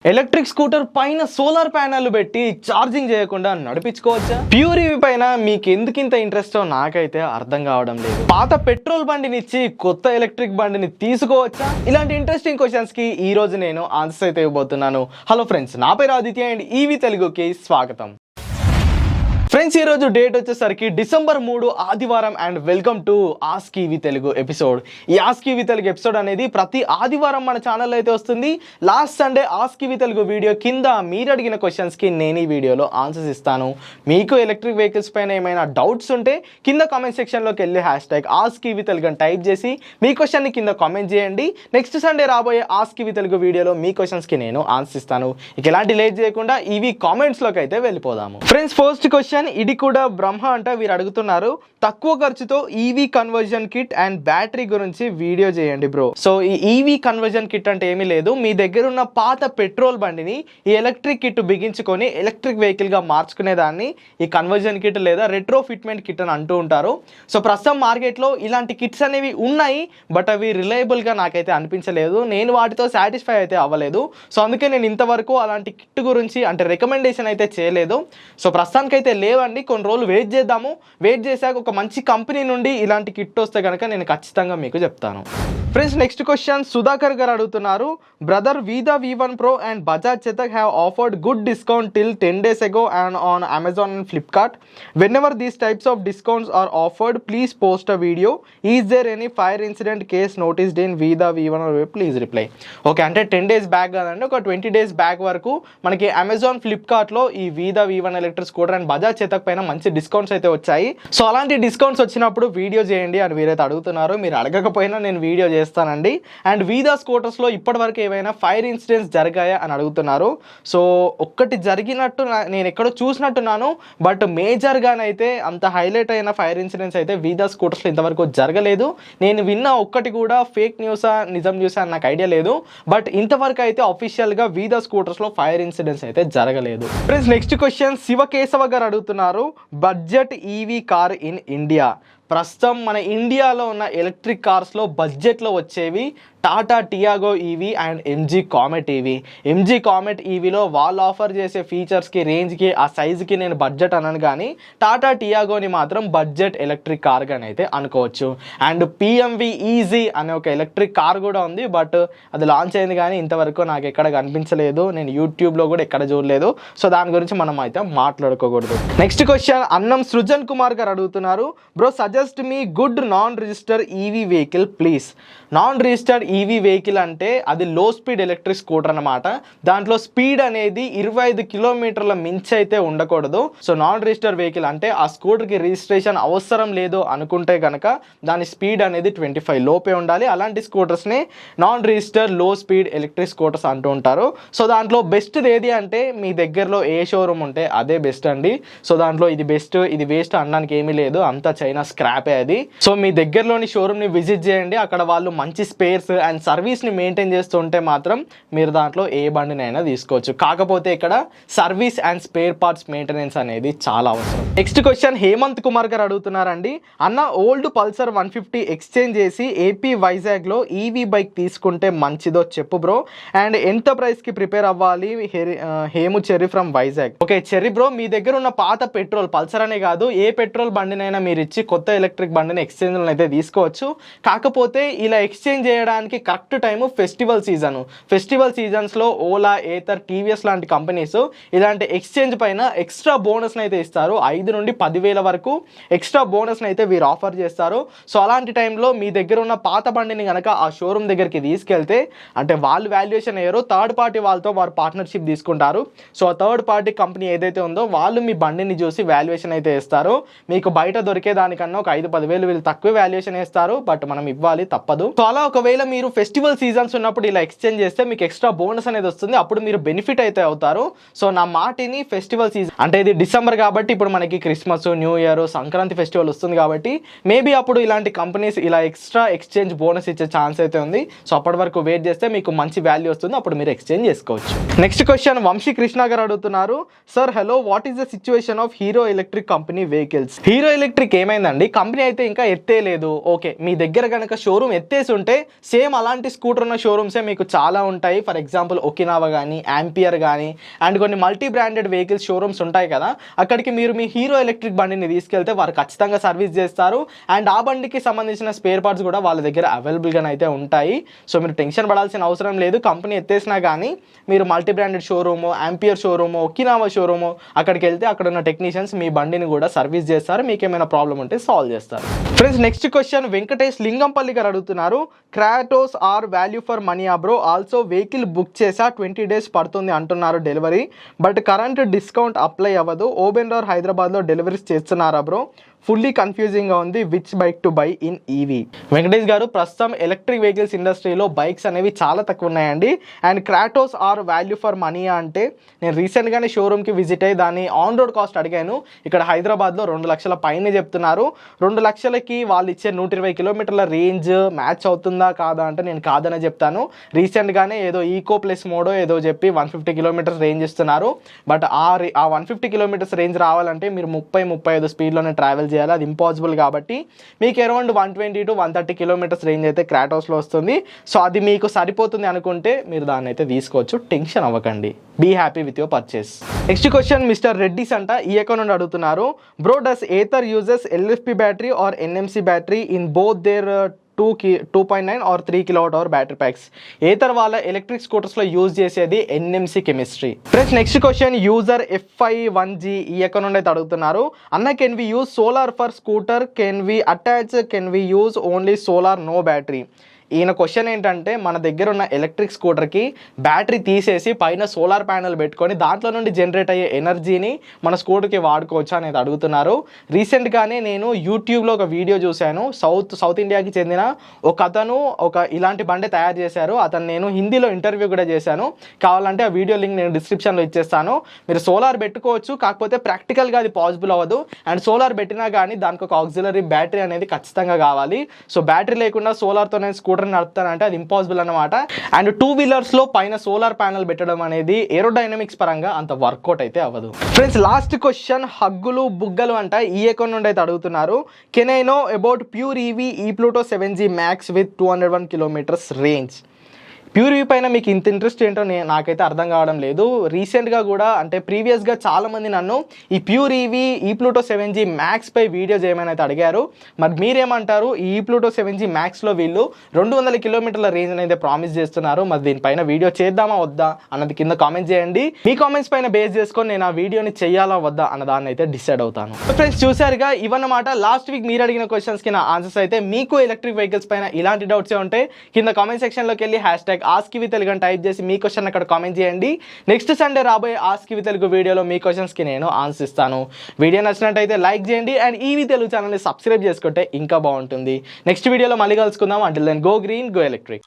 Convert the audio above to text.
Electric scooter పైన solar panel పెట్టి charging చేయకుండా నడిపించుకోవచ్చా? ప్యూర్ ఈవీ పైన మీకు ఎందుకింత ఇంట్రెస్ట్ నాకైతే అర్థం కావడం లేదు. పాత పెట్రోల్ బండిని ఇచ్చి కొత్త ఎలక్ట్రిక్ బండిని తీసుకోవచ్చా? ఇలాంటి ఇంట్రెస్టింగ్ క్వశ్చన్స్ కి ఈ రోజు నేను ఆన్సర్ అయితే ఇవ్వబోతున్నాను. హలో ఫ్రెండ్స్, నా పేరు ఆదిత్య అండ్ ఈవీ తెలుగుకి స్వాగతం. ఫ్రెండ్స్, ఈ రోజు డేట్ వచ్చేసరికి డిసెంబర్ 3 ఆదివారం and welcome to ask EV Telugu episode. ఈ ఆస్క్ ఈవీ తెలుగు ఎపిసోడ్ అనేది ప్రతి ఆదివారం మన ఛానల్లో అయితే వస్తుంది. Last Sunday ask EV Telugu video కింద మీరు అడిగిన క్వశ్చన్స్కి నేను ఈ వీడియోలో ఆన్సర్స్ ఇస్తాను. మీకు ఎలక్ట్రిక్ వెహికల్స్ పైన ఏమైనా డౌట్స్ ఉంటే కింద కామెంట్ సెక్షన్లోకి వెళ్ళి #ఆస్క్ ఈవీ తెలుగు అని టైప్ చేసి మీ క్వశ్చన్ని కింద కామెంట్ చేయండి. నెక్స్ట్ సండే రాబోయే ఆస్క్ ఈవీ తెలుగు వీడియోలో మీ క్వశ్చన్స్కి నేను ఆన్సర్ ఇస్తాను. ఇక ఎలాంటి లేట్ చేయకుండా ఈవీ కామెంట్స్లోకి అయితే వెళ్ళిపోదాము. ఫ్రెండ్స్, ఫస్ట్ క్వశ్చన్, ఇది కూడా బ్రహ్మ అంట. వీరు అడుగుతున్నారు, తక్కువ ఖర్చుతో EV conversion kit and battery గురించి వీడియో చేయండి బ్రో. సో ఈ ఈవీ కన్వర్జన్ కిట్ అంటే ఏమీ లేదు, మీ దగ్గర ఉన్న పాత పెట్రోల్ బండిని ఈ ఎలక్ట్రిక్ కిట్ బిగించుకొని ఎలక్ట్రిక్ వెహికల్ గా మార్చుకునేదాన్ని ఈ కన్వర్జన్ కిట్ లేదా రెట్రో ఫిట్మెంట్ కిట్ అని అంటూ ఉంటారు. సో ప్రస్తుతం మార్కెట్లో ఇలాంటి కిట్స్ అనేవి ఉన్నాయి, బట్ అవి రిలయబుల్ గా నాకైతే అనిపించలేదు. నేను వాటితో సాటిస్ఫై అయితే అవ్వలేదు. సో అందుకే నేను ఇంతవరకు అలాంటి కిట్ గురించి అంటే రికమెండేషన్ అయితే చేయలేదు. సో ప్రస్తుతానికైతే లేవండి, కొన్ని రోజులు వెయిట్ చేద్దాము. వెయిట్ చేశాక ఒక మంచి కంపెనీ నుండి ఇలాంటి కిట్ వస్తే కనుక నేను ఖచ్చితంగా మీకు చెప్తాను. ఫ్రెండ్స్, నెక్స్ట్ క్వశ్చన్ సుధాకర్ గారు అడుగుతున్నారు, brother Vida V1 Pro and Bajaj Chetak have offered good discount till 10 days ago and on Amazon and Flipkart. Whenever these types of discounts are offered, please post a video. Is there any fire incident case noticed in Vida V1 or please reply. Okay, అంటే 10 days back కాదండి, ఒక 20 days back వరకు మనకి Amazon ఫ్లిప్కార్ట్లో ఈ వీదా V1 electric scooter and Bajaj Chetak పైన మంచి discounts అయితే వచ్చాయి. సో అలాంటి డిస్కౌంట్స్ వచ్చినప్పుడు వీడియో చేయండి అని వీరైతే అడుగుతున్నారు. మీరు అడగకపోయినా నేను వీడియో చేస్తానండి. అండ్ వీదా స్కూటర్స్లో ఇప్పటివరకు ఏమైనా ఫైర్ ఇన్సిడెంట్స్ జరిగాయా అని అడుగుతున్నారు. సో ఒక్కటి జరిగినట్టు నేను ఎక్కడో చూసినట్టున్నాను, బట్ మేజర్గానైతే అంత హైలైట్ అయిన ఫైర్ ఇన్సిడెంట్స్ అయితే వీదా స్కూటర్స్లో ఇంతవరకు జరగలేదు. నేను విన్న ఒక్కటి కూడా ఫేక్ న్యూసా నిజం న్యూసా అని నాకు ఐడియా లేదు, బట్ ఇంతవరకు అయితే అఫీషియల్గా వీదా స్కూటర్స్లో ఫైర్ ఇన్సిడెంట్స్ అయితే జరగలేదు. ఫ్రెండ్స్, నెక్స్ట్ క్వశ్చన్ శివకేశవ గారు అడుగుతున్నారు, budget EV car in India. ప్రస్తుతం మన ఇండియాలో ఉన్న ఎలక్ట్రిక్ కార్స్లో బడ్జెట్లో వచ్చేవి Tata Tiago EV and MG Comet EV. MG Comet ఈవీలో వాళ్ళు ఆఫర్ చేసే ఫీచర్స్కి, రేంజ్కి, ఆ సైజుకి నేను బడ్జెట్ అనను, కానీ టాటా టియాగోని మాత్రం బడ్జెట్ ఎలక్ట్రిక్ కార్గాని అయితే అనుకోవచ్చు. అండ్ పిఎంవి ఈజీ అనే ఒక ఎలక్ట్రిక్ కార్ కూడా ఉంది, బట్ అది లాంచ్ అయింది కానీ ఇంతవరకు నాకు ఎక్కడ కనిపించలేదు. నేను యూట్యూబ్లో కూడా ఎక్కడ చూడలేదు. సో దాని గురించి మనం అయితే మాట్లాడుకోకూడదు. నెక్స్ట్ క్వశ్చన్ అన్నం సృజన్ కుమార్ గారు అడుగుతున్నారు, bro suggest me good non register EV vehicle please. Non registered EV vehicle అంటే అది లో స్పీడ్ ఎలక్ట్రిక్ స్కూటర్ అనమాట. దాంట్లో స్పీడ్ అనేది 25 కిలోమీటర్ల మించి అయితే ఉండకూడదు. సో నాన్ రిజిస్టర్డ్ వెహికల్ అంటే ఆ స్కూటర్కి రిజిస్ట్రేషన్ అవసరం లేదు అనుకుంటే కనుక దాని స్పీడ్ అనేది 25 లోపే ఉండాలి. అలాంటి స్కూటర్స్ని నాన్ రిజిస్టర్డ్ లో స్పీడ్ ఎలక్ట్రిక్ స్కూటర్స్ అంటూ ఉంటారు. సో దాంట్లో బెస్ట్ ఏది అంటే మీ దగ్గరలో ఏ షోరూమ్ ఉంటే అదే బెస్ట్ అండి. సో దాంట్లో ఇది బెస్ట్ ఇది వేస్ట్ అనడానికి ఏమీ లేదు, అంతా చైనా స్క్రాపే అది. సో మీ దగ్గరలోని షోరూమ్ని విజిట్ చేయండి, అక్కడ వాళ్ళు మంచి స్పేర్స్ అండ్ సర్వీస్ని మెయింటైన్ చేస్తుంటే మాత్రం మీరు దాంట్లో ఏ బండినైనా తీసుకోవచ్చు. కాకపోతే ఇక్కడ service and spare parts maintenance అనేది చాలా అవసరం. నెక్స్ట్ క్వశ్చన్ హేమంత్ కుమార్ గారు అడుగుతున్నారండి, అన్న ఓల్డ్ పల్సర్ 150 ఎక్స్చేంజ్ చేసి ఏపీ వైజాగ్లో ఈవీ బైక్ తీసుకుంటే మంచిదో చెప్పు బ్రో, అండ్ ఎంత ప్రైస్కి ప్రిపేర్ అవ్వాలి. Hemu Cherry from Vizag. Okay Cherry bro, మీ దగ్గర ఉన్న పాత పెట్రోల్ పల్సర్ అనే కాదు ఏ పెట్రోల్ బండినైనా మీరు ఇచ్చి కొత్త ఎలక్ట్రిక్ బండిని ఎక్స్చేంజ్లో అయితే తీసుకోవచ్చు. కాకపోతే ఇలా ఎక్స్చేంజ్ చేయడానికి correct time festival season. Festival సీజన్స్లో ఓలా, ఏథర్, టీవీఎస్ లాంటి కంపెనీస్ ఇలాంటి ఎక్స్చేంజ్ పైన ఎక్స్ట్రా బోనస్ని అయితే ఇస్తారు. 5 నుండి 10,000 వరకు ఎక్స్ట్రా బోనస్ని అయితే వీరు ఆఫర్ చేస్తారు. సో అలాంటి టైంలో మీ దగ్గర ఉన్న పాత బండిని కనుక ఆ షోరూమ్ దగ్గరికి తీసుకెళ్తే, అంటే వాళ్ళు వాల్యుయేషన్ అయ్యారో థర్డ్ పార్టీ వాళ్ళతో వారు పార్ట్నర్షిప్ తీసుకుంటారు. సో ఆ థర్డ్ పార్టీ కంపెనీ ఏదైతే ఉందో వాళ్ళు మీ బండిని చూసి వాల్యుయేషన్ అయితే వేస్తారు. మీకు బయట దొరికే దానికన్నా ఒక 5-10,000 వీళ్ళు తక్కువ వాల్యుయేషన్ వేస్తారు, బట్ మనం ఇవ్వాలి తప్పదు. సో అలా ఒకవేళ మీరు ఫెస్టివల్ సీజన్స్ ఉన్నప్పుడు ఇలా ఎక్స్చేంజ్ చేస్తే మీకు ఎక్స్ట్రా బోనస్ అనేది వస్తుంది, అప్పుడు మీరు బెనిఫిట్ అయితే అవుతారు. సో నా మాటిని ఫెస్టివల్ సీజన్ అంటే ఇది డిసెంబర్ కాబట్టి ఇప్పుడు మనకి Christmas, new year, Sankranti festival వస్తుంది కాబట్టి మేబీ అప్పుడు ఇలాంటి కంపెనీస్ ఇలా ఎక్స్ట్రా ఎక్స్చేంజ్ బోనస్ ఇచ్చే ఛాన్స్ అయితే ఉంది. సో అప్పటి వరకు వెయిట్ చేస్తే మీకు మంచి వాల్యూ వస్తుంది, అప్పుడు మీరు ఎక్స్చేంజ్ చేసుకోవచ్చు. నెక్స్ట్ క్వశ్చన్ వంశీ కృష్ణ గారు అడుగుతున్నారు, sir hello, what is the situation of hero electric company vehicles. Hero electric ఏమైందండి, కంపెనీ అయితే ఇంకా ఎత్తేలేదు. ఓకే, మీ దగ్గర కనుక షోరూమ్ ఎత్తేసి ఉంటే సేమ్ సేమ్ అలాంటి స్కూటర్ ఉన్న షోరూమ్సే మీకు చాలా ఉంటాయి. ఫర్ ఎగ్జాంపుల్ ఒకినావా కానీ, యాంపియర్ కానీ అండ్ కొన్ని మల్టీ బ్రాండెడ్ వెహికల్స్ షోరూమ్స్ ఉంటాయి కదా, అక్కడికి మీరు మీ హీరో ఎలక్ట్రిక్ బండిని తీసుకెళ్తే వారు ఖచ్చితంగా సర్వీస్ చేస్తారు. అండ్ ఆ బండికి సంబంధించిన స్పేర్ పార్ట్స్ కూడా వాళ్ళ దగ్గర అవైలబుల్గా అయితే ఉంటాయి. సో మీరు టెన్షన్ పడాల్సిన అవసరం లేదు. కంపెనీ ఎత్తేసినా కానీ మీరు multi branded showroom, ampere showroom, Okinawa showroom అక్కడికి వెళ్తే అక్కడ ఉన్న టెక్నీషియన్స్ మీ బండిని కూడా సర్వీస్ చేస్తారు, మీకు ఏమైనా ప్రాబ్లం ఉంటే సాల్వ్ చేస్తారు. Friends next question Venkatesh Lingampalli గారు అడుగుతున్నారు, Kratos R value for money bro, also vehicle book చేసా 20 days పడుతుంది అంటున్నారు delivery, but current discount apply అవ్వదు, ఓబెన్డోర్ హైదరాబాద్లో డెలివరీస్ చేస్తున్నారా బ్రో, ఫుల్లీ కన్ఫ్యూజింగ్గా ఉంది, which bike to buy in EV. Venkatesh గారు ప్రస్తుతం ఎలక్ట్రిక్ వెహికల్స్ ఇండస్ట్రీలో బైక్స్ అనేవి చాలా తక్కువ ఉన్నాయండి. And Kratos R value for money అంటే నేను రీసెంట్గానే షోరూమ్కి విజిట్ అయ్యి దాని ఆన్ రోడ్ కాస్ట్ అడిగాను. ఇక్కడ హైదరాబాద్లో 2 లక్షల పైన చెప్తున్నారు. 2 లక్షలకి వాళ్ళు ఇచ్చే 120 kilometers రేంజ్ మ్యాచ్ అవుతుందా కాదా అంటే నేను కాదనే చెప్తాను. రీసెంట్గానే ఏదో ఈకో ప్లస్ మోడో ఏదో చెప్పి 150 kilometers రేంజ్ ఇస్తున్నారు. బట్ ఆ 150 kilometers రేంజ్ రావాలంటే మీరు 30-35 స్పీడ్లోనే ట్రావెల్ చేయాలి, అది ఇంపాసిబుల్. కాబట్టి మీకు అరౌండ్ 120 to 130 kilometers రేంజ్ అయితే క్రాటోస్లో వస్తుంది. సో అది మీకు సరిపోతుంది అనుకుంటే మీరు దాన్ని అయితే తీసుకోవచ్చు, టెన్షన్ అవ్వకండి, be happy with your purchase. Next question mister Reddy's అంట ఈ అకౌంట్ నుండి అడుగుతున్నారు, bro does Ather uses LFP battery or NMC battery in both their 2.9 or 3 kWh battery packs. Ather వాళ్ళ ఎలక్ట్రిక్ స్కూటర్స్లో యూజ్ చేసేది NMC chemistry. Friends next question user F51G ఈ account నుండి అయితే అడుగుతున్నారు, అన్న can we use solar for scooter, can we use only solar no battery. ఈయన question ఏంటంటే మన దగ్గర ఉన్న ఎలక్ట్రిక్ స్కూటర్కి బ్యాటరీ తీసేసి పైన సోలార్ ప్యానెల్ పెట్టుకొని దాంట్లో నుండి జనరేట్ అయ్యే ఎనర్జీని మన స్కూటర్కి వాడుకోవచ్చా అనేది అడుగుతున్నారు. రీసెంట్గానే నేను యూట్యూబ్లో ఒక వీడియో చూశాను, సౌత్ ఇండియాకి చెందిన ఒక అతను ఇలాంటి బండి తయారు చేశారు. అతను నేను హిందీలో ఇంటర్వ్యూ కూడా చేశాను, కావాలంటే ఆ వీడియో లింక్ నేను డిస్క్రిప్షన్లో ఇచ్చేస్తాను. మీరు సోలార్ పెట్టుకోవచ్చు, కాకపోతే ప్రాక్టికల్గా అది పాసిబుల్ అవ్వదు. అండ్ సోలార్ పెట్టినా కానీ దానికి ఒక ఆక్సిలరీ బ్యాటరీ అనేది ఖచ్చితంగా కావాలి. సో బ్యాటరీ లేకుండా సోలార్తో నేను స్కూటర్ నడుపుతానంటే అది ఇంపాసిబుల్ అన్నమాట. అండ్ 2 వీలర్స్లో పైన సోలార్ ప్యానెల్ పెట్టడం అనేది ఏరోడైనమిక్స్ పరంగా అంత వర్కౌట్ అయితే అవ్వదు. ఫ్రెండ్స్ లాస్ట్ క్వశ్చన్ హగ్గులు బుగ్గలు అంట ఈ అకౌంట్ నుండి అయితే అడుగుతున్నారు, can I know about pure EV ఈ Pluto 7G max with 201 kilometers range. Pure EV పైన మీకు ఇంత ఇంట్రెస్ట్ ఏంటో నాకైతే అర్థం కావడం లేదు. రీసెంట్గా కూడా అంటే ప్రీవియస్గా చాలామంది నన్ను ఈ ప్యూర్ ఈవీ ఈ ప్లూటో 7G మ్యాక్స్ పై వీడియో చేయమని అయితే అడిగారు. మరి మీరేమంటారు, ఈ ప్లూటో 7G మ్యాక్స్లో వీళ్ళు 200 kilometers రేంజ్ అనేది ప్రామిస్ చేస్తున్నారు. మరి దీనిపైన వీడియో చేద్దామా వద్దా అన్నది కింద కామెంట్ చేయండి. మీ కామెంట్స్ పైన బేస్ చేసుకొని నేను ఆ వీడియోని చేయాలా వద్దా అన్న దాన్ని అయితే డిసైడ్ అవుతాను. ఫ్రెండ్స్ చూసారుగా, ఇవన్నమాట లాస్ట్ వీక్ మీరు అడిగిన క్వశ్చన్స్కి నా ఆన్సర్స్. అయితే మీకు ఎలక్ట్రిక్ వెహికల్స్ పైన ఇలాంటి డౌట్స్ ఉంటే కింద కామెంట్ సెక్షన్లోకి వెళ్ళి #ఆస్క్ విత్ తెలుగు అని టైప్ చేసి మీ క్వశ్చన్ అక్కడ కామెంట్ చేయండి. నెక్స్ట్ సండే రాబోయే ఆస్క్ విత్ తెలుగు వీడియోలో మీ క్వశ్చన్స్కి నేను ఆన్సర్ ఇస్తాను. వీడియో నచ్చినట్టయితే లైక్ చేయండి అండ్ ఈవీ తెలుగు ఛానల్ని సబ్స్క్రైబ్ చేసుకుంటే ఇంకా బాగుంటుంది. నెక్స్ట్ వీడియోలో మళ్ళీ కలుసుకుందాం. Until then go green go electric.